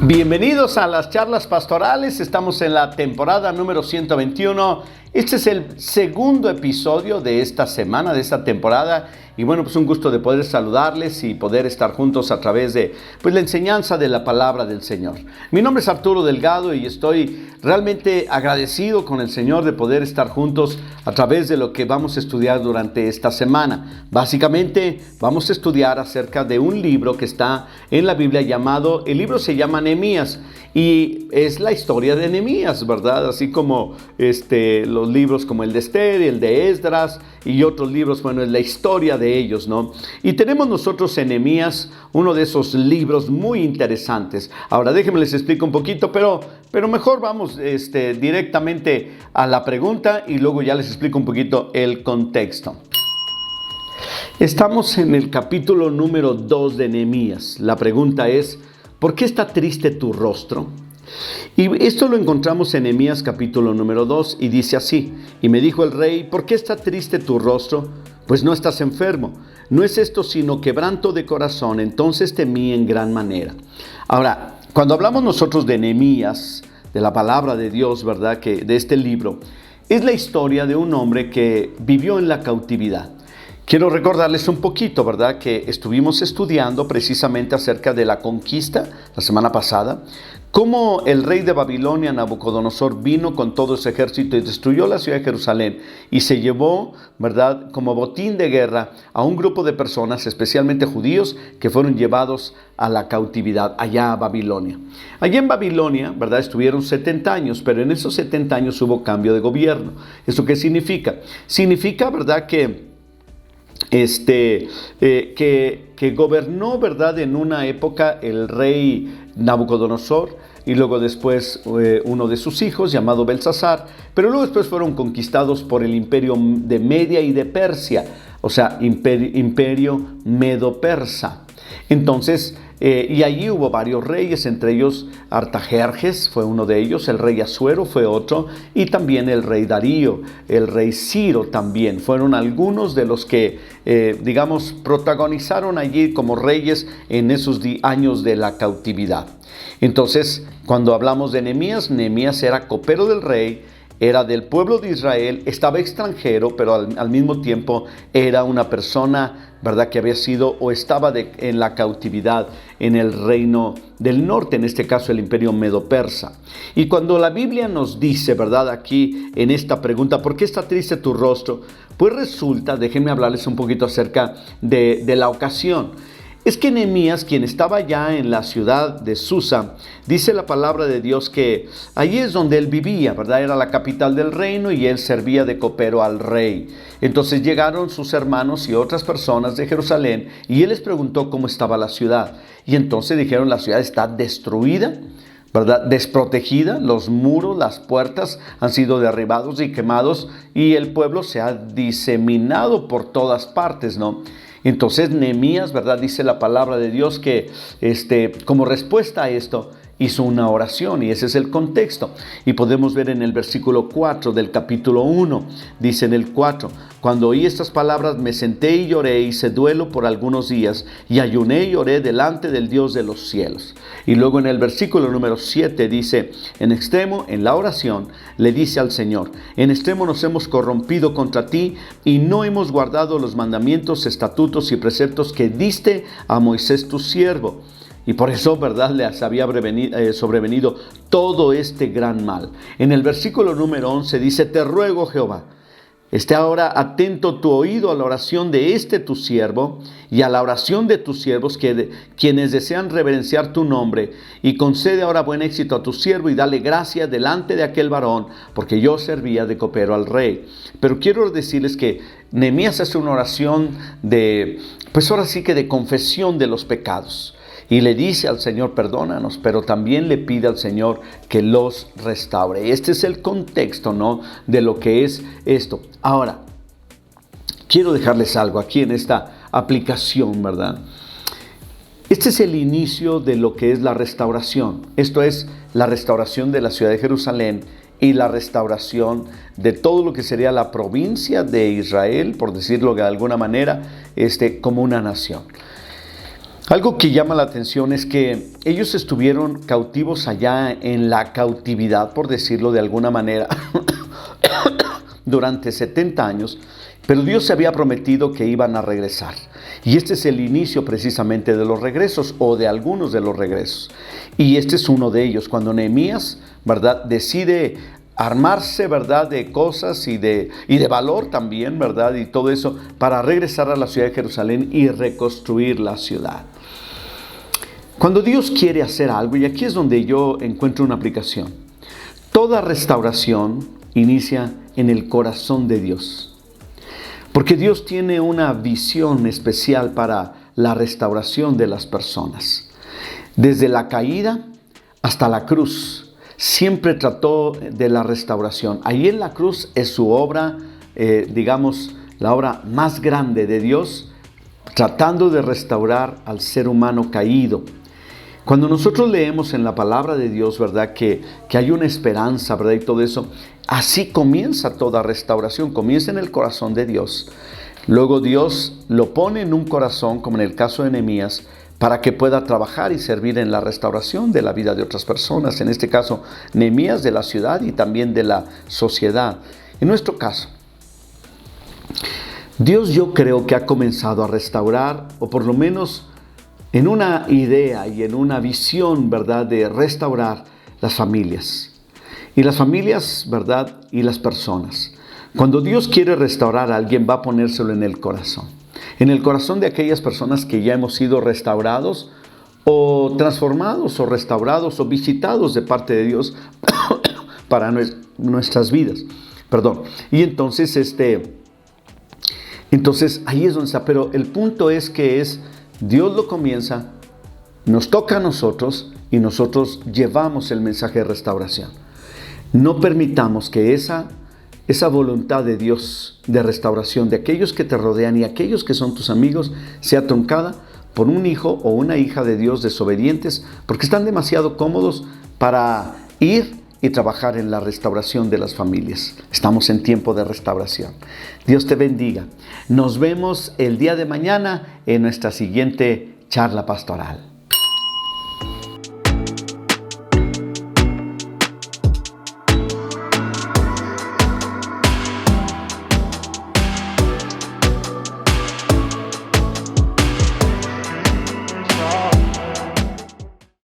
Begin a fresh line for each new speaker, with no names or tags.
Bienvenidos a las charlas pastorales, estamos en la temporada número 121. Este es el segundo episodio de esta semana, de esta temporada. Y bueno, pues un gusto de poder saludarles y poder estar juntos a través de la enseñanza de la palabra del Señor. Mi nombre es Arturo Delgado y estoy realmente agradecido con el Señor de poder estar juntos a través de lo que vamos a estudiar durante esta semana. Básicamente vamos a estudiar acerca de un libro que está en la Biblia el libro se llama Nehemías. Y es la historia de Nehemías, ¿verdad? Así como los libros como el de Esther, el de Esdras y otros libros, bueno, es la historia de ellos, ¿no? Y tenemos nosotros en Nehemías uno de esos libros muy interesantes. Ahora déjenme les explico un poquito, pero mejor vamos directamente a la pregunta y luego ya les explico un poquito el contexto. Estamos en el capítulo número 2 de Nehemías. La pregunta es: ¿por qué está triste tu rostro? Y esto lo encontramos en Nehemías capítulo número 2 y dice así: y me dijo el rey, ¿por qué está triste tu rostro? Pues no estás enfermo. No es esto sino quebranto de corazón. Entonces temí en gran manera. Ahora, cuando hablamos nosotros de Nehemías, de la palabra de Dios, ¿verdad? Que de este libro, es la historia de un hombre que vivió en la cautividad. Quiero recordarles un poquito, ¿verdad? Que estuvimos estudiando precisamente acerca de la conquista la semana pasada, cómo el rey de Babilonia, Nabucodonosor, vino con todo ese ejército y destruyó la ciudad de Jerusalén y se llevó, ¿verdad?, como botín de guerra a un grupo de personas, especialmente judíos, que fueron llevados a la cautividad allá a Babilonia. Allá en Babilonia, ¿verdad?, estuvieron 70 años, pero en esos 70 años hubo cambio de gobierno. ¿Eso qué significa? Significa, ¿verdad?, que gobernó, ¿verdad?, en una época el rey Nabucodonosor y luego después uno de sus hijos llamado Belsasar, pero luego después fueron conquistados por el imperio de Media y de Persia, o sea, imperio medo-persa. Entonces, y allí hubo varios reyes, entre ellos Artajerjes fue uno de ellos, el rey Asuero fue otro, y también el rey Darío, el rey Ciro también. Fueron algunos de los que, protagonizaron allí como reyes en esos años de la cautividad. Entonces, cuando hablamos de Nehemías, Nehemías era copero del rey, era del pueblo de Israel, estaba extranjero, pero al mismo tiempo era una persona, ¿verdad?, que había sido o estaba en la cautividad en el reino del norte, en este caso el imperio medo-persa. Y cuando la Biblia nos dice, ¿verdad?, aquí en esta pregunta, ¿por qué está triste tu rostro? Pues resulta, déjenme hablarles un poquito acerca de la ocasión. Es que Nehemías, quien estaba ya en la ciudad de Susa, dice la palabra de Dios que allí es donde él vivía, ¿verdad? Era la capital del reino y él servía de copero al rey. Entonces llegaron sus hermanos y otras personas de Jerusalén y él les preguntó cómo estaba la ciudad. Y entonces dijeron: la ciudad está destruida, ¿verdad?, desprotegida, los muros, las puertas han sido derribados y quemados y el pueblo se ha diseminado por todas partes, ¿no? Entonces Nehemías, ¿verdad?, dice la palabra de Dios que como respuesta a esto hizo una oración, y ese es el contexto. Y podemos ver en el versículo 4 del capítulo 1, dice en el 4: cuando oí estas palabras me senté y lloré, hice duelo por algunos días, y ayuné y oré delante del Dios de los cielos. Y luego en el versículo número 7 dice: en extremo, en la oración, le dice al Señor: en extremo nos hemos corrompido contra ti, y no hemos guardado los mandamientos, estatutos y preceptos que diste a Moisés tu siervo. Y por eso, ¿verdad?, les había sobrevenido todo este gran mal. En el versículo número 11 dice: te ruego, Jehová, esté ahora atento tu oído a la oración de tu siervo y a la oración de tus siervos, quienes desean reverenciar tu nombre, y concede ahora buen éxito a tu siervo y dale gracia delante de aquel varón, porque yo servía de copero al rey. Pero quiero decirles que Nehemías hace una oración de confesión de los pecados. Y le dice al Señor: perdónanos, pero también le pide al Señor que los restaure. Este es el contexto, ¿no?, de lo que es esto. Ahora, quiero dejarles algo aquí en esta aplicación, ¿verdad? Este es el inicio de lo que es la restauración. Esto es la restauración de la ciudad de Jerusalén y la restauración de todo lo que sería la provincia de Israel, por decirlo de alguna manera, como una nación. Algo que llama la atención es que ellos estuvieron cautivos allá en la cautividad, por decirlo de alguna manera, durante 70 años, pero Dios se había prometido que iban a regresar. Y este es el inicio precisamente de los regresos, o de algunos de los regresos. Y este es uno de ellos, cuando Nehemías, ¿verdad?, decide armarse, ¿verdad?, de cosas y de valor también, ¿verdad?, y todo eso, para regresar a la ciudad de Jerusalén y reconstruir la ciudad. Cuando Dios quiere hacer algo, y aquí es donde yo encuentro una aplicación, toda restauración inicia en el corazón de Dios. Porque Dios tiene una visión especial para la restauración de las personas. Desde la caída hasta la cruz, siempre trató de la restauración. Ahí en la cruz es su obra, digamos, la obra más grande de Dios, tratando de restaurar al ser humano caído. Cuando nosotros leemos en la palabra de Dios, ¿verdad?, que hay una esperanza, ¿verdad?, y todo eso, así comienza toda restauración, comienza en el corazón de Dios. Luego Dios lo pone en un corazón, como en el caso de Nehemías, para que pueda trabajar y servir en la restauración de la vida de otras personas. En este caso, Nehemías de la ciudad y también de la sociedad. En nuestro caso, Dios, yo creo que ha comenzado a restaurar, o por lo menos en una idea y en una visión, ¿verdad?, de restaurar las familias. Y las familias, ¿verdad?, y las personas. Cuando Dios quiere restaurar a alguien, va a ponérselo en el corazón. En el corazón de aquellas personas que ya hemos sido restaurados, o transformados, o restaurados, o visitados de parte de Dios para nuestras vidas. Y entonces, ahí es donde está. Pero el punto es que Dios lo comienza, nos toca a nosotros y nosotros llevamos el mensaje de restauración. No permitamos que esa voluntad de Dios de restauración de aquellos que te rodean y aquellos que son tus amigos sea truncada por un hijo o una hija de Dios desobedientes, porque están demasiado cómodos para ir y trabajar en la restauración de las familias. Estamos en tiempo de restauración. Dios te bendiga. Nos vemos el día de mañana en nuestra siguiente charla pastoral.